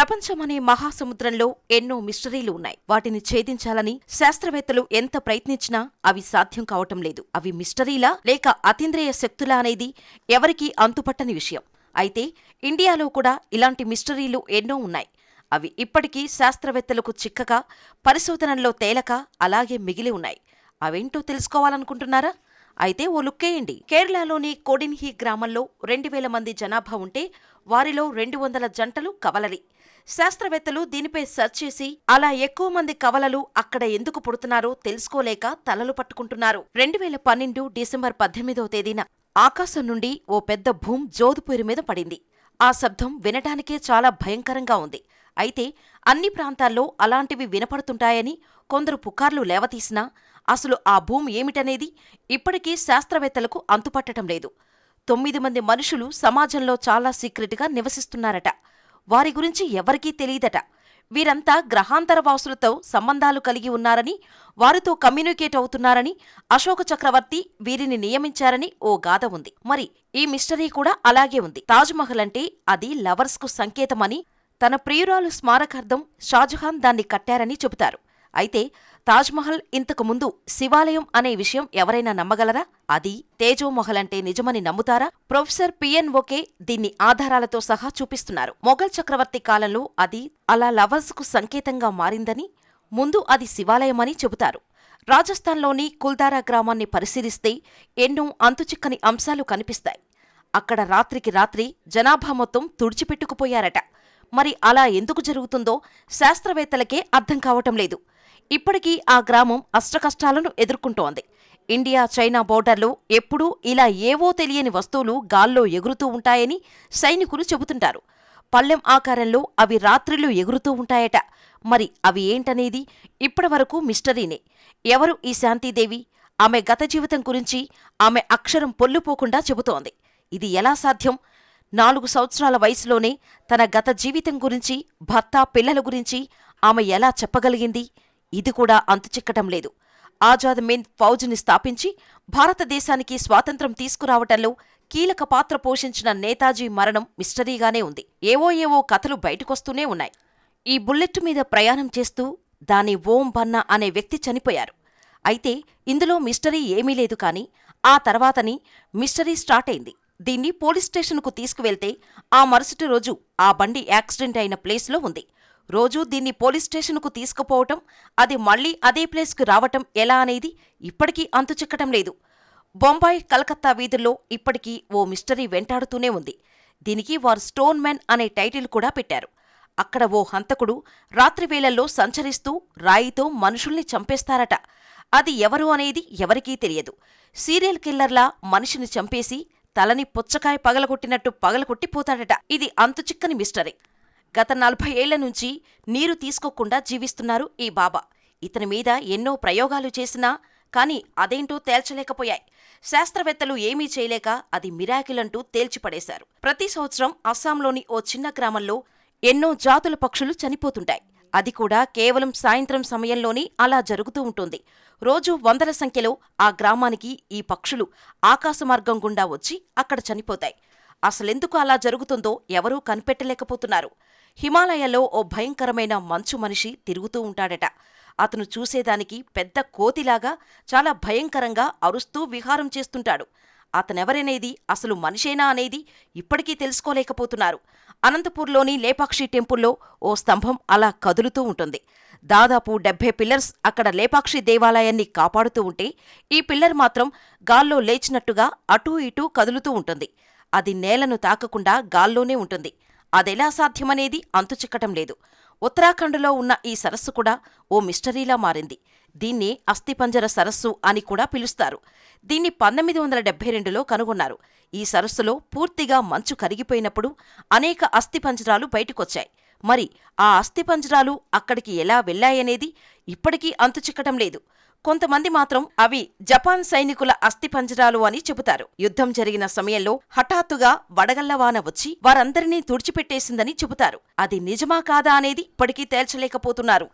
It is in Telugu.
ప్రపంచమనే మహాసముద్రంలో ఎన్నో మిస్టరీలు ఉన్నాయి. వాటిని ఛేదించాలని శాస్త్రవేత్తలు ఎంత ప్రయత్నించినా అవి సాధ్యం కావటం లేదు. అవి మిస్టరీలా లేక అతీంద్రియ శక్తులా అనేది ఎవరికీ అంతుపట్టని విషయం. అయితే ఇండియాలో కూడా ఇలాంటి మిస్టరీలు ఎన్నో ఉన్నాయి. అవి ఇప్పటికీ శాస్త్రవేత్తలకు చిక్కక, పరిశోధనల్లో తేలక అలాగే మిగిలి ఉన్నాయి. అవేంటో తెలుసుకోవాలనుకుంటున్నారా? అయితే ఓ లుక్కేయండి. కేరళలోని కోడిన్హి గ్రామంలో 2000 మంది జనాభా ఉంటే వారిలో 200 జంటలు కవలలి. శాస్త్రవేత్తలు దీనిపై సెర్చ్ చేసి అలా ఎక్కువ మంది కవలలు అక్కడ ఎందుకు పుడుతున్నారో తెలుసుకోలేక తలలు పట్టుకుంటున్నారు. 2012 డిసెంబర్ 18వ తేదీన ఆకాశం నుండి ఓ పెద్ద భూమ్ జోధ్పూర్ మీద పడింది. ఆ శబ్దం వినటానికే చాలా భయంకరంగా ఉంది. అయితే అన్ని ప్రాంతాల్లో అలాంటివి వినపడుతుంటాయని కొందరు పుకార్లు లేవతీసినా అసలు ఆ భూమి ఏమిటనేది ఇప్పటికీ శాస్త్రవేత్తలకు అంతుపట్టడం లేదు. 9 మంది మనుషులు సమాజంలో చాలా సీక్రెట్గా నివసిస్తున్నారట. వారి గురించి ఎవరికీ తెలియదట. వీరంతా గ్రహాంతరవాసులతో సంబంధాలు కలిగి ఉన్నారని, వారితో కమ్యూనికేట్ అవుతున్నారని అశోక చక్రవర్తి వీరిని నియమించారని ఓ గాథ ఉంది. మరి ఈ మిస్టరీ కూడా అలాగే ఉంది. తాజ్మహల్ అంటే అది లవర్స్కు సంకేతమని, తన ప్రియురాలు స్మారకార్థం షాజహాన్ దాన్ని కట్టారని చెబుతారు. అయితే తాజ్మహల్ ఇంతకు ముందు శివాలయం అనే విషయం ఎవరైనా నమ్మగలరా? అది తేజోమహల్ అంటే నిజమని నమ్ముతారా? ప్రొఫెసర్ పిఎన్ఓకే దీన్ని ఆధారాలతో సహా చూపిస్తున్నారు. మొఘల్ చక్రవర్తి కాలంలో అది అలా లవర్స్కు సంకేతంగా మారిందని, ముందు అది శివాలయమని చెబుతారు. రాజస్థాన్లోని కుల్దారా గ్రామాన్ని పరిశీలిస్తే ఎన్నో అంతుచిక్కని అంశాలు కనిపిస్తాయి. అక్కడ రాత్రికి రాత్రి జనాభా మొత్తం తుడిచిపెట్టుకుపోయారట. మరి అలా ఎందుకు జరుగుతుందో శాస్త్రవేత్తలకే అర్థం కావటం లేదు. ఇప్పటికీ ఆ గ్రామం అష్టకష్టాలను ఎదుర్కొంటోంది. ఇండియా చైనా బోర్డర్లో ఎప్పుడూ ఇలా ఏవో తెలియని వస్తువులు గాల్లో ఎగురుతూ ఉంటాయని సైనికులు చెబుతుంటారు. పళ్ళెం ఆకారంలో అవి రాత్రిళ్ళు ఎగురుతూ ఉంటాయట. మరి అవి ఏంటనేది ఇప్పటివరకు మిస్టరీనే. ఎవరు ఈ శాంతిదేవి? ఆమె గత జీవితం గురించి ఆమె అక్షరం పొల్లుపోకుండా చెబుతోంది. ఇది ఎలా సాధ్యం? 4 సంవత్సరాల వయసులోనే తన గత జీవితం గురించి, భర్త, పిల్లల గురించి ఆమె ఎలా చెప్పగలిగింది? ఇది కూడా అంతుచిక్కటం లేదు. ఆజాద్ హింద్ ఫౌజ్ని స్థాపించి భారతదేశానికి స్వాతంత్ర్యం తీసుకురావటంలో కీలక పాత్ర పోషించిన నేతాజీ మరణం మిస్టరీగానే ఉంది. ఏవో కథలు బయటకొస్తూనే ఉన్నాయి. ఈ బుల్లెట్ మీద ప్రయాణం చేస్తూ దాని ఓం బన్నా అనే వ్యక్తి చనిపోయారు. అయితే ఇందులో మిస్టరీ ఏమీ లేదు. కానీ ఆ తర్వాతని మిస్టరీ స్టార్ట్ అయింది. దీన్ని పోలీస్ స్టేషన్కు తీసుకువెళ్తే ఆ మరుసటి రోజు ఆ బండి యాక్సిడెంట్ అయిన ప్లేస్లో ఉంది. రోజూ దీన్ని పోలీస్ స్టేషన్కు తీసుకుపోవటం, అది మళ్లీ అదే ప్లేస్కు రావటం ఎలా అనేది ఇప్పటికీ అంతుచిక్కటం లేదు. బొంబాయి, కలకత్తా వీధుల్లో ఇప్పటికీ ఓ మిస్టరీ వెంటాడుతూనే ఉంది. దీనికి వారు స్టోన్ మ్యాన్ అనే టైటిల్ కూడా పెట్టారు. అక్కడ ఓ హంతకుడు రాత్రివేళల్లో సంచరిస్తూ రాయితో మనుషుల్ని చంపేస్తారట. అది ఎవరు అనేది ఎవరికీ తెలియదు. సీరియల్ కిల్లర్లా మనిషిని చంపేసి తలని పుచ్చకాయ పగలగొట్టినట్టు పగలగొట్టిపోతాడట. ఇది అంతుచిక్కని మిస్టరీ. గత 40 ఏళ్ల నుంచి నీరు తీసుకోకుండా జీవిస్తున్నారు ఈ బాబా. ఇతని మీద ఎన్నో ప్రయోగాలు చేసినా కానీ అదేంటో తేల్చలేకపోయాయి. శాస్త్రవేత్తలు ఏమీ చేయలేక అది మిరాకిల్ అంటూ తేల్చిపడేశారు. ప్రతి సంవత్సరం అస్సాంలోని ఓ చిన్న గ్రామంలో ఎన్నో జాతుల పక్షులు చనిపోతుంటాయి. అది కూడా కేవలం సాయంత్రం సమయంలోనే అలా జరుగుతూ ఉంటుంది. రోజూ 100ల సంఖ్యలో ఆ గ్రామానికి ఈ పక్షులు ఆకాశమార్గం గుండా వచ్చి అక్కడ చనిపోతాయి. అసలెందుకు అలా జరుగుతుందో ఎవరూ కనిపెట్టలేకపోతున్నారు. హిమాలయాల్లో ఓ భయంకరమైన మంచు మనిషి తిరుగుతూ ఉంటాడట. అతను చూసేదానికి పెద్ద కోతిలాగా చాలా భయంకరంగా అరుస్తూ విహారం చేస్తుంటాడు. అతనెవరనేది, అసలు మనిషేనా అనేది ఇప్పటికీ తెలుసుకోలేకపోతున్నారు. అనంతపూర్లోని లేపాక్షి టెంపుల్లో ఓ స్తంభం అలా కదులుతూ ఉంటుంది. దాదాపు 70 పిల్లర్స్ అక్కడ లేపాక్షి దేవాలయాన్ని కాపాడుతూ ఉంటే ఈ పిల్లర్ మాత్రం గాల్లో లేచినట్టుగా అటూ ఇటూ కదులుతూ ఉంటుంది. అది నేలను తాకకుండా గాల్లోనే ఉంటుంది. అదెలా సాధ్యమనేది అంతుచిక్కటం లేదు. ఉత్తరాఖండ్లో ఉన్న ఈ సరస్సు కూడా ఓ మిస్టరీలా మారింది. దీన్ని అస్థిపంజర సరస్సు అని కూడా పిలుస్తారు. దీన్ని 1972లో కనుగొన్నారు. ఈ సరస్సులో పూర్తిగా మంచు కరిగిపోయినప్పుడు అనేక అస్థిపంజరాలు బయటకొచ్చాయి. మరి ఆ అస్థిపంజరాలు అక్కడికి ఎలా వెళ్లాయనేది ఇప్పటికీ అంతుచిక్కటం లేదు. కొంతమంది మాత్రం అవి జపాన్ సైనికుల అస్థిపంజరాలు అని చెబుతారు. యుద్ధం జరిగిన సమయంలో హఠాత్తుగా వడగళ్లవాన వచ్చి వారందరినీ తుడిచిపెట్టేసిందని చెబుతారు. అది నిజమా కాదా అనేది ఇప్పటికీ తేల్చలేకపోతున్నారు.